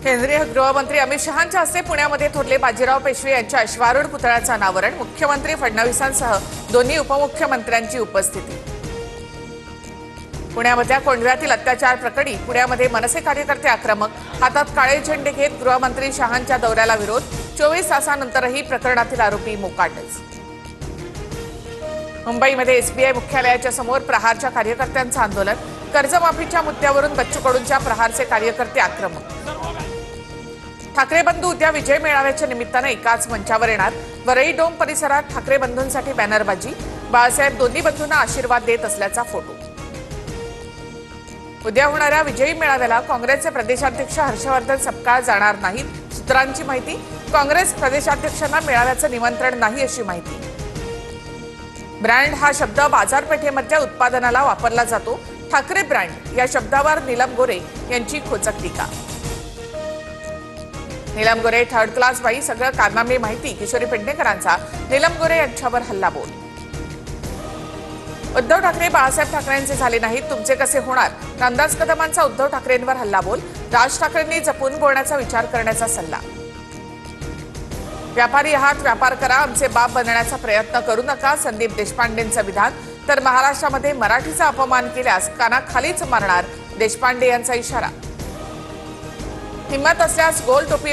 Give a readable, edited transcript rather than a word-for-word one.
केंद्रीय गृहमंत्री अमित शहांच्या हस्ते पुण्यामध्ये थोरले बाजीराव पेशवे यांच्या अश्वारूढ पुतळ्याचं अनावरण, मुख्यमंत्री फडणवीसांसह दोन्ही उपमुख्यमंत्र्यांची उपस्थिती। पुण्यामधल्या कोंढव्यातील अत्याचार प्रकरणी पुण्यामध्ये मनसे कार्यकर्ते आक्रमक, हातात काळे झेंडे घेत गृहमंत्री शहांच्या दौऱ्याला विरोध, 24 तासांनंतरही प्रकरणातील आरोपी मोकाटच। मुंबईमध्ये एसबीआय मुख्यालयाच्या समोर प्रहारच्या कार्यकर्त्यांचं आंदोलन, कर्जमाफीच्या मुद्द्यावरून बच्चू कडूंच्या प्रहारचे कार्यकर्ते आक्रमक। ठाकरे बंधू उद्या विजय मेळाव्याच्या निमित्तानं एकाच मंचावर येणार, वरळी डोम परिसरात ठाकरे बंधूंसाठी बॅनरबाजी, बाळासाहेब दोन्ही बंधूंना आशीर्वाद देत असल्याचा फोटो। उद्या होणाऱ्या विजयी मेळाव्याला काँग्रेसचे प्रदेशाध्यक्ष हर्षवर्धन सपकाळ जाणार नाहीत, सूत्रांची माहिती। काँग्रेस प्रदेशाध्यक्षांना मेळाव्याचं निमंत्रण नाही अशी माहिती। ब्रँड हा शब्द बाजारपेठेमधल्या उत्पादनाला वापरला जातो, ठाकरे ब्रँड या शब्दावर नीलम गोरे यांची खोचक टीका। नीलम गोरे थर्ड क्लास बाई, सगळं कारनामे माहिती, किशोरी पेडणेकरांचा नीलम गोरे यांच्यावर हल्लाबोल। उद्धव ठाकरे बाळासाहेब ठाकरेंचे झाले नाहीत, तुमचे कसे होणार, रामदास कदमांचा उद्धव ठाकरेंवर हल्लाबोल, राज ठाकरेंनी जपून बोलण्याचा विचार करण्याचा सल्ला। व्यापारी आहात, व्यापार करा, आमचे बाप बनण्याचा प्रयत्न करू नका, संदीप देशपांडेंचं विधान। तर महाराष्ट्रामध्ये मराठीचा अपमान केल्यास कानाखालीच मारणार, देशपांडे यांचा इशारा। हिम्मत असल्यास गोल टोपी